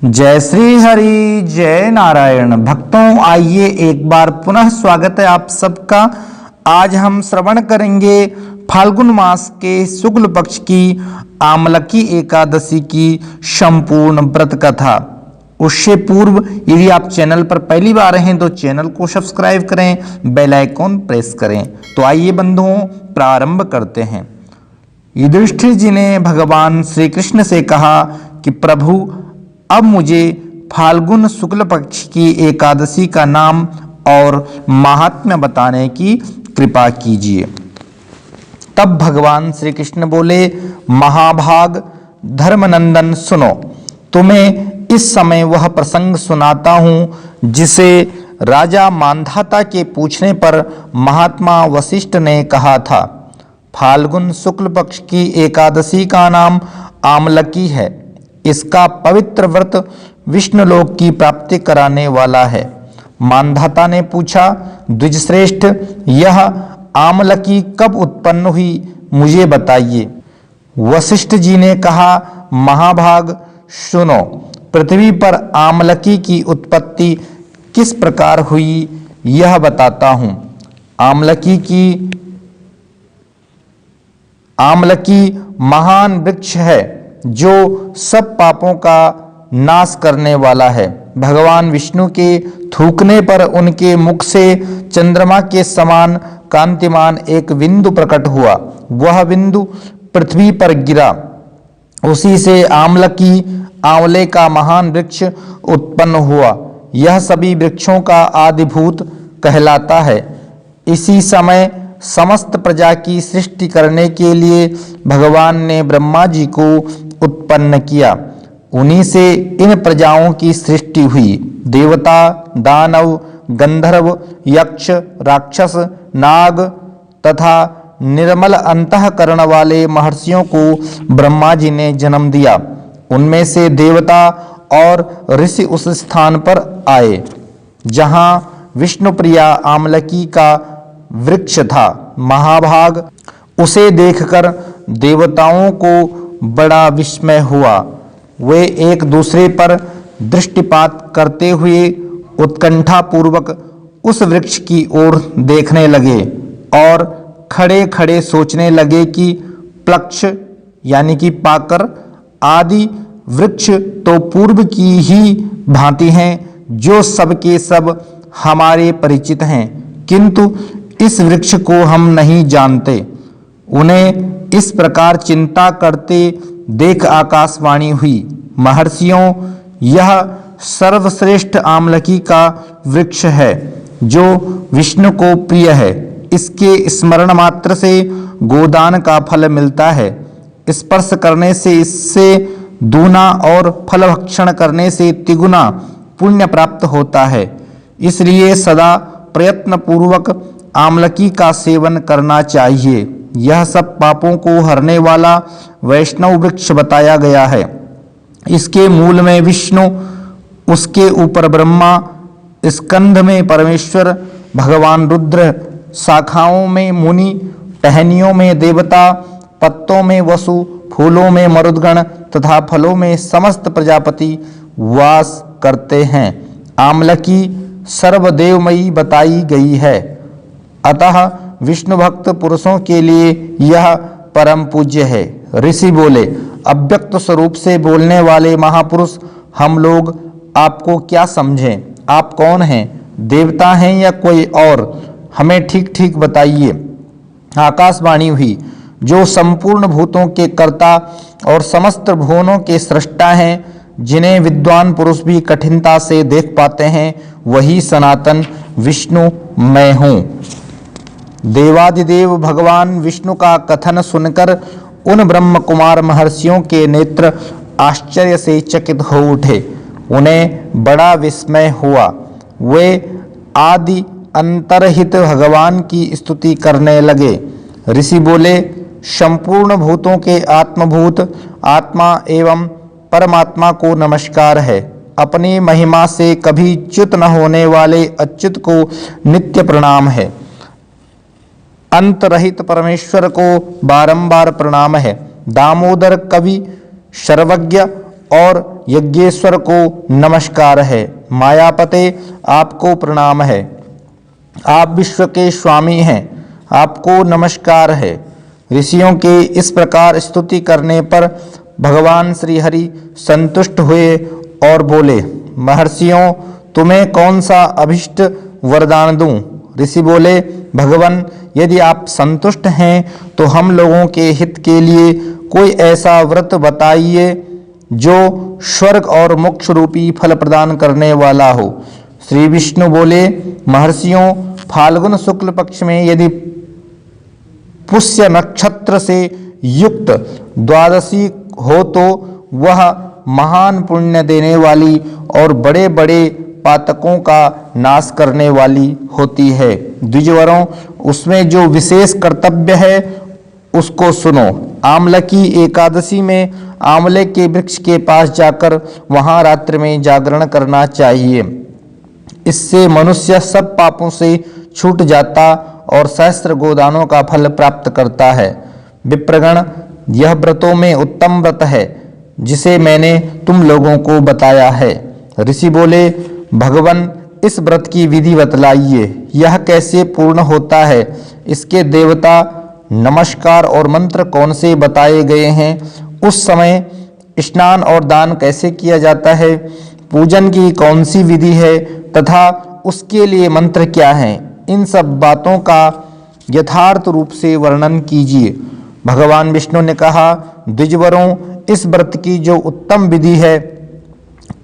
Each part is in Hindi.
जय श्री हरि जय नारायण। भक्तों, आइए एक बार पुनः स्वागत है आप सबका। आज हम श्रवण करेंगे फाल्गुन मास के शुक्ल पक्ष की आमलकी एकादशी की संपूर्ण व्रत कथा। उससे पूर्व यदि आप चैनल पर पहली बार हैं तो चैनल को सब्सक्राइब करें, बेल आइकॉन प्रेस करें। तो आइए बंधुओं, प्रारंभ करते हैं। युधिष्ठिर जी ने भगवान श्री कृष्ण से कहा कि प्रभु, अब मुझे फाल्गुन शुक्ल पक्ष की एकादशी का नाम और महात्म्य बताने की कृपा कीजिए। तब भगवान श्री कृष्ण बोले, महाभाग धर्मनंदन, सुनो, तुम्हें इस समय वह प्रसंग सुनाता हूँ जिसे राजा मांधाता के पूछने पर महात्मा वशिष्ठ ने कहा था। फाल्गुन शुक्ल पक्ष की एकादशी का नाम आमलकी है। इसका पवित्र व्रत विष्णुलोक की प्राप्ति कराने वाला है। मांधाता ने पूछा, द्विजश्रेष्ठ, यह आमलकी कब उत्पन्न हुई, मुझे बताइए। वशिष्ठ जी ने कहा, महाभाग सुनो, पृथ्वी पर आमलकी की उत्पत्ति किस प्रकार हुई यह बताता हूँ। आमलकी महान वृक्ष है जो सब पापों का नाश करने वाला है। भगवान विष्णु के थूकने पर उनके मुख से चंद्रमा के समान कांतिमान एक बिंदु प्रकट हुआ। वह बिंदु पृथ्वी पर गिरा। उसी से आमलकी, आंवले का महान वृक्ष उत्पन्न हुआ। यह सभी वृक्षों का आदिभूत कहलाता है। इसी समय समस्त प्रजा की सृष्टि करने के लिए भगवान ने ब्रह्मा जी को उत्पन्न किया। उन्हीं से इन प्रजाओं की सृष्टि हुई। देवता, दानव, गंधर्व, यक्ष, राक्षस, नाग तथा निर्मल अंतःकरण वाले महर्षियों को ब्रह्मा जी ने जन्म दिया। उनमें से देवता और ऋषि उस स्थान पर आए जहाँ विष्णुप्रिया आमलकी का वृक्ष था। महाभाग, उसे देखकर देवताओं को बड़ा विस्मय हुआ। वे एक दूसरे पर दृष्टिपात करते हुए उत्कंठा पूर्वक उस वृक्ष की ओर देखने लगे और खड़े खड़े सोचने लगे कि प्लक्ष यानी कि पाकर आदि वृक्ष तो पूर्व की ही भांति हैं, जो सबके सब हमारे परिचित हैं, किंतु इस वृक्ष को हम नहीं जानते। उन्हें इस प्रकार चिंता करते देख आकाशवाणी हुई, महर्षियों, यह सर्वश्रेष्ठ आमलकी का वृक्ष है जो विष्णु को प्रिय है। इसके स्मरण मात्र से गोदान का फल मिलता है। स्पर्श करने से इससे दूना और फल भक्षण करने से तिगुना पुण्य प्राप्त होता है। इसलिए सदा प्रयत्न पूर्वक आमलकी का सेवन करना चाहिए। यह सब पापों को हरने वाला वैष्णव वृक्ष बताया गया है। इसके मूल में विष्णु, उसके ऊपर ब्रह्मा, स्कंध में परमेश्वर, भगवान रुद्र, शाखाओं में मुनि, टहनियों में देवता, पत्तों में वसु, फूलों में मरुदगण तथा फलों में समस्त प्रजापति वास करते हैं। आमलकी सर्वदेवमयी बताई गई है। अतः विष्णु भक्त पुरुषों के लिए यह परम पूज्य है। ऋषि बोले, अव्यक्त स्वरूप से बोलने वाले महापुरुष, हम लोग आपको क्या समझें? आप कौन हैं? देवता हैं या कोई और? हमें ठीक ठीक बताइए। आकाशवाणी हुई, जो संपूर्ण भूतों के कर्ता और समस्त भुवनों के सृष्टा हैं, जिन्हें विद्वान पुरुष भी कठिनता से देख पाते हैं, वही सनातन विष्णु मैं हूँ। देवादिदेव भगवान विष्णु का कथन सुनकर उन ब्रह्म कुमार महर्षियों के नेत्र आश्चर्य से चकित हो उठे। उन्हें बड़ा विस्मय हुआ। वे आदि अंतरहित भगवान की स्तुति करने लगे। ऋषि बोले, संपूर्ण भूतों के आत्मभूत आत्मा एवं परमात्मा को नमस्कार है। अपनी महिमा से कभी च्युत न होने वाले अच्युत को नित्य प्रणाम है। अंतरहित परमेश्वर को बारंबार प्रणाम है। दामोदर कवि सर्वज्ञ और यज्ञेश्वर को नमस्कार है। मायापते आपको प्रणाम है। आप विश्व के स्वामी हैं, आपको नमस्कार है। ऋषियों के इस प्रकार स्तुति करने पर भगवान श्री हरि संतुष्ट हुए और बोले, महर्षियों, तुम्हें कौन सा अभिष्ट वरदान दूं? ऋषि बोले, भगवान, यदि आप संतुष्ट हैं तो हम लोगों के हित के लिए कोई ऐसा व्रत बताइए जो स्वर्ग और मोक्ष रूपी फल प्रदान करने वाला हो। श्री विष्णु बोले, महर्षियों, फाल्गुन शुक्ल पक्ष में यदि पुष्य नक्षत्र से युक्त द्वादशी हो तो वह महान पुण्य देने वाली और बड़े बड़े पातकों का नाश करने वाली होती है। द्विजवरों, उसमें जो विशेष कर्तव्य है उसको सुनो। आमलकी एकादशी में आंवले के वृक्ष के पास जाकर वहां रात्रि में जागरण करना चाहिए। इससे मनुष्य सब पापों से छूट जाता और सहस्त्र गोदानों का फल प्राप्त करता है। विप्रगण, यह व्रतों में उत्तम व्रत है जिसे मैंने तुम लोगों को बताया है। ऋषि बोले, भगवान, इस व्रत की विधि बतलाइए। यह कैसे पूर्ण होता है? इसके देवता, नमस्कार और मंत्र कौन से बताए गए हैं? उस समय स्नान और दान कैसे किया जाता है? पूजन की कौन सी विधि है तथा उसके लिए मंत्र क्या हैं? इन सब बातों का यथार्थ रूप से वर्णन कीजिए। भगवान विष्णु ने कहा, द्विजवरों, इस व्रत की जो उत्तम विधि है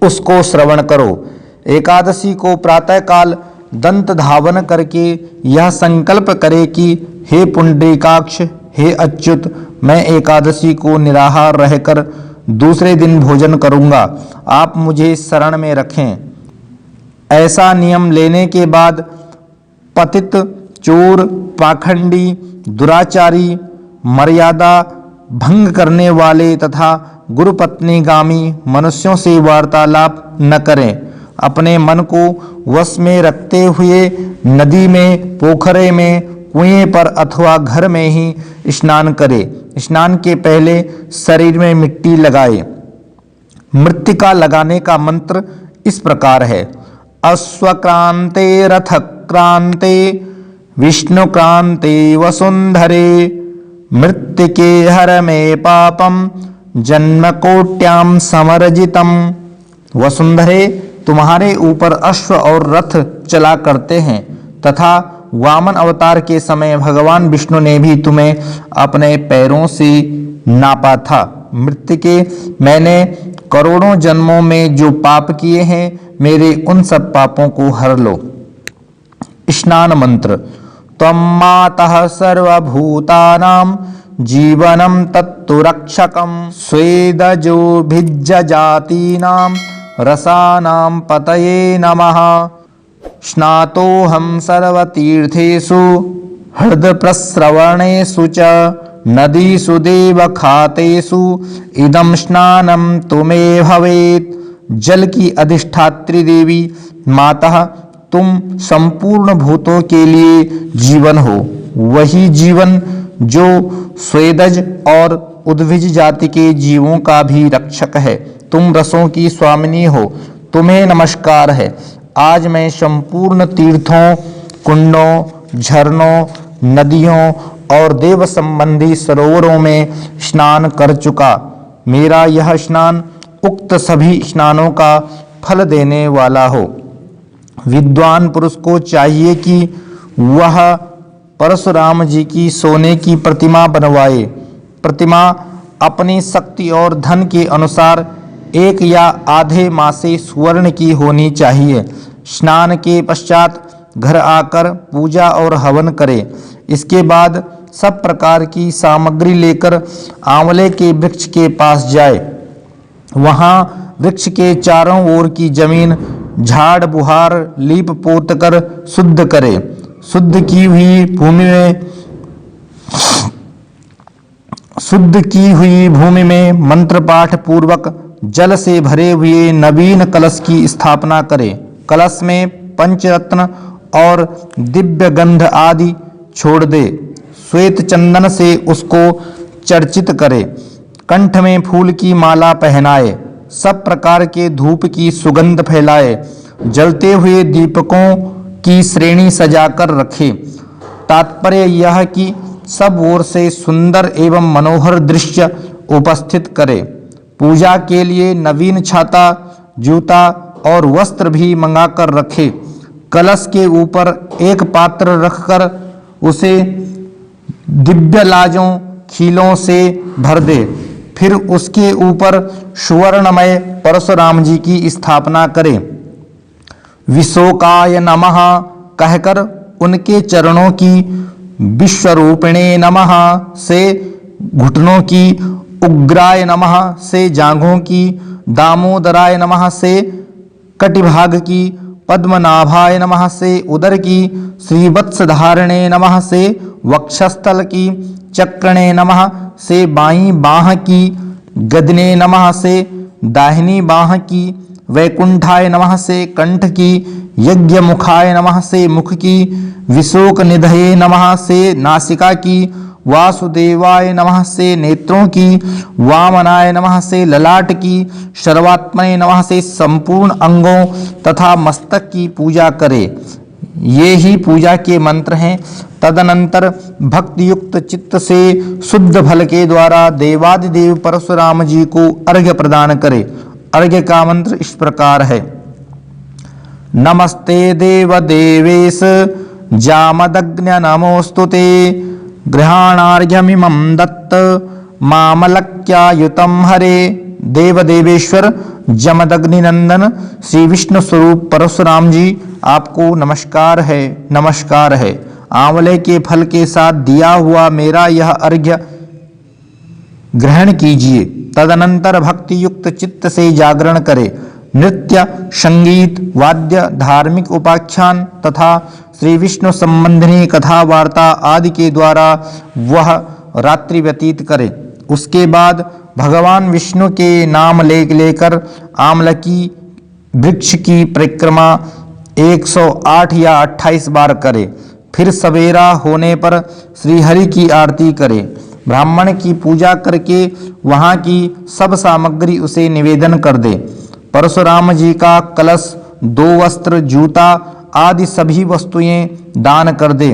उसको श्रवण करो। एकादशी को प्रातःकाल दंत धावन करके यह संकल्प करे कि हे पुंडरीकाक्ष, हे अच्युत, मैं एकादशी को निराहार रहकर दूसरे दिन भोजन करूंगा, आप मुझे शरण में रखें। ऐसा नियम लेने के बाद पतित, चोर, पाखंडी, दुराचारी, मर्यादा भंग करने वाले तथा गुरुपत्नीगामी मनुष्यों से वार्तालाप न करें। अपने मन को वश में रखते हुए नदी में, पोखरे में, कुएं पर अथवा घर में ही स्नान करे। स्नान के पहले शरीर में मिट्टी लगाए। मृत्तिका लगाने का मंत्र इस प्रकार है, अश्वक्रांते रथक्रांते विष्णुक्रांते वसुंधरे मृत्तिके हर में पापम जन्मकोट्याम समर्जितम। वसुंधरे, तुम्हारे ऊपर अश्व और रथ चला करते हैं तथा वामन अवतार के समय भगवान विष्णु ने भी तुम्हें अपने पैरों से नापा था। मृत्तिके, मैंने करोड़ों जन्मों में जो पाप किए हैं, मेरे उन सब पापों को हर लो। स्नान मंत्र, त्वं मातः सर्वभूतानां जीवनं तत्तु रक्षकं स्वेदजो भिज्जजातीनां रसानां पतये नमः। स्नातोऽहं सर्वतीर्थेषु हृदप्रस्रवणेषु च नदीषु देवखातेषु इदं स्नानं तुमे भवेत्। जल की अधिष्ठात्री देवी माता, तुम संपूर्ण भूतों के लिए जीवन हो। वही जीवन जो स्वेदज और उद्भिज जाति के जीवों का भी रक्षक है। तुम रसों की स्वामिनी हो, तुम्हें नमस्कार है। आज मैं संपूर्ण तीर्थों, कुंडों, झरनों, नदियों और देव संबंधी सरोवरों में स्नान कर चुका। मेरा यह स्नान उक्त सभी स्नानों का फल देने वाला हो। विद्वान पुरुष को चाहिए कि वह परशुराम जी की सोने की प्रतिमा बनवाए। प्रतिमा अपनी शक्ति और धन के अनुसार 1 या आधे मासे स्वर्ण की होनी चाहिए। स्नान के पश्चात घर आकर पूजा और हवन करे। इसके बाद सब प्रकार की सामग्री लेकर आंवले के वृक्ष के पास जाए। वहां वृक्ष के चारों ओर की जमीन झाड़ बुहार लीप पोत कर शुद्ध करे। शुद्ध की हुई भूमि में मंत्र पाठ पूर्वक जल से भरे हुए नवीन कलश की स्थापना करे। कलश में पंचरत्न और दिव्य गंध आदि छोड़ दे। श्वेत चंदन से उसको चर्चित करे। कंठ में फूल की माला पहनाए। सब प्रकार के धूप की सुगंध फैलाए, जलते हुए दीपकों की श्रेणी सजाकर रखे। तात्पर्य यह कि सब ओर से सुंदर एवं मनोहर दृश्य उपस्थित करे। पूजा के लिए नवीन छाता, जूता और वस्त्र भी मंगाकर रखे। कलश के ऊपर एक पात्र रखकर उसे दिव्य लाजों खीलों से भर दे। फिर उसके ऊपर सुवर्णमय परशुराम जी की स्थापना करे। विशोकाय नमः कहकर उनके चरणों की, विश्वरूपिणे नमः से घुटनों की, उग्राय नमः से जांघों की, दामोदराय नमः से कटिभाग की, पद्मनाभाय नमः से उदर की, श्रीवत्सधारिणे नमः से वक्षस्थल की, चक्रणे नमः से बाईं बाह की, गदने नमः से दाहिनी बाह की, वैकुंठाय नमः से कंठ की, यज्ञ मुखाय नमः से मुख की, विशोक निधये नमः से नासिका की, वासुदेवाय नमः से नेत्रों की, वामनाय नमः से ललाट की, सर्वात्मने नमः से संपूर्ण अंगों तथा मस्तक की पूजा करे। ये ही पूजा के मंत्र हैं। तदनंतर भक्ति युक्त चित्त से शुद्ध फल के द्वारा देवादिदेव परशुराम जी को अर्घ्य प्रदान करे। अर्घ्य का मंत्र इस प्रकार है। नमस्ते देव देवेश जामदग्न्य नमोस्तुते गृहाणार्घ्यमिमं दत्त मामलक्यायुतं हरे। देव देवेश्वर जमदग्नि नंदन श्री विष्णु स्वरूप परशुराम जी आपको नमस्कार है, नमस्कार है। आंवले के फल के साथ दिया हुआ मेरा यह अर्घ्य ग्रहण कीजिए। तदनंतर भक्ति युक्त चित्त से जागरण करे। नृत्य, संगीत, वाद्य, धार्मिक उपाख्यान तथा श्री विष्णु संबंधिनी कथा वार्ता आदि के द्वारा वह रात्रि व्यतीत करे। उसके बाद भगवान विष्णु के नाम लेकर आमलकी वृक्ष की परिक्रमा 108 या 28 बार करे। फिर सवेरा होने पर श्रीहरि की आरती करे। ब्राह्मण की पूजा करके वहाँ की सब सामग्री उसे निवेदन कर दे। परशुराम जी का कलश, 2 वस्त्र, जूता आदि सभी वस्तुएं दान कर दे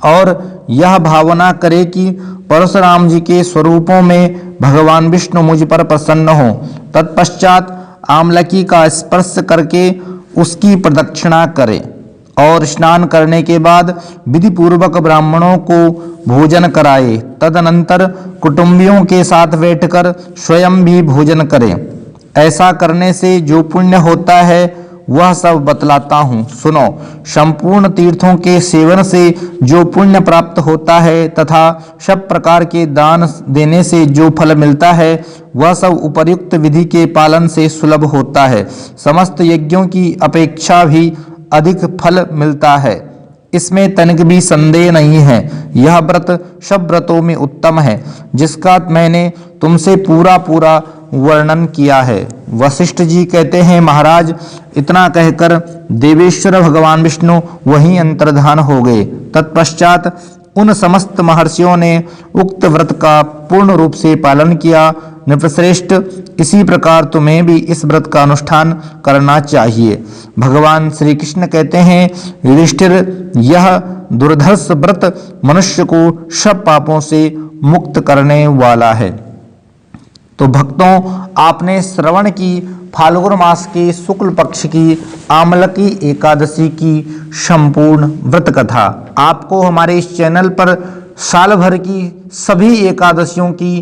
और यह भावना करे कि परशुराम जी के स्वरूपों में भगवान विष्णु मुझ पर प्रसन्न हो। तत्पश्चात आमलकी का स्पर्श करके उसकी प्रदक्षिणा करे और स्नान करने के बाद विधि पूर्वक ब्राह्मणों को भोजन कराए। तदनंतर कुटुंबियों के साथ बैठकर स्वयं भी भोजन करे। ऐसा करने से जो पुण्य होता है वह सब बतलाता हूँ, सुनो। संपूर्ण तीर्थों के सेवन से जो पुण्य प्राप्त होता है तथा सब प्रकार के दान देने से जो फल मिलता है वह सब उपर्युक्त विधि के पालन से सुलभ होता है। समस्त यज्ञों की अपेक्षा भी अधिक फल मिलता है, इसमें तनिक भी संदेह नहीं है। यह व्रत सब व्रतों में उत्तम है, जिसका मैंने तुमसे पूरा वर्णन किया है। वशिष्ठ जी कहते हैं, महाराज, इतना कहकर देवेश्वर भगवान विष्णु वहीं अंतर्धान हो गए। तत्पश्चात उन समस्त महर्षियों ने उक्त व्रत का पूर्ण रूप से पालन किया। नृपश्रेष्ठ, इसी प्रकार तुम्हें भी इस व्रत का अनुष्ठान करना चाहिए। भगवान श्री कृष्ण कहते हैं, युधिष्ठिर, यह दुर्धर्ष व्रत मनुष्य को सब पापों से मुक्त करने वाला है। तो भक्तों, आपने श्रवण की फाल्गुन मास के शुक्ल पक्ष की आमलकी एकादशी की संपूर्ण व्रत कथा। आपको हमारे इस चैनल पर साल भर की सभी एकादशियों की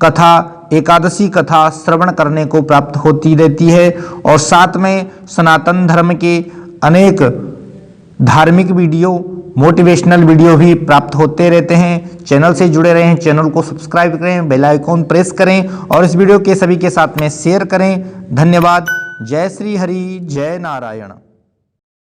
कथा, एकादशी कथा श्रवण करने को प्राप्त होती रहती है और साथ में सनातन धर्म के अनेक धार्मिक वीडियो, मोटिवेशनल वीडियो भी प्राप्त होते रहते हैं। चैनल से जुड़े रहें, चैनल को सब्सक्राइब करें, बेल आइकॉन प्रेस करें और इस वीडियो के सभी के साथ में शेयर करें। धन्यवाद। जय श्री हरि, जय नारायण।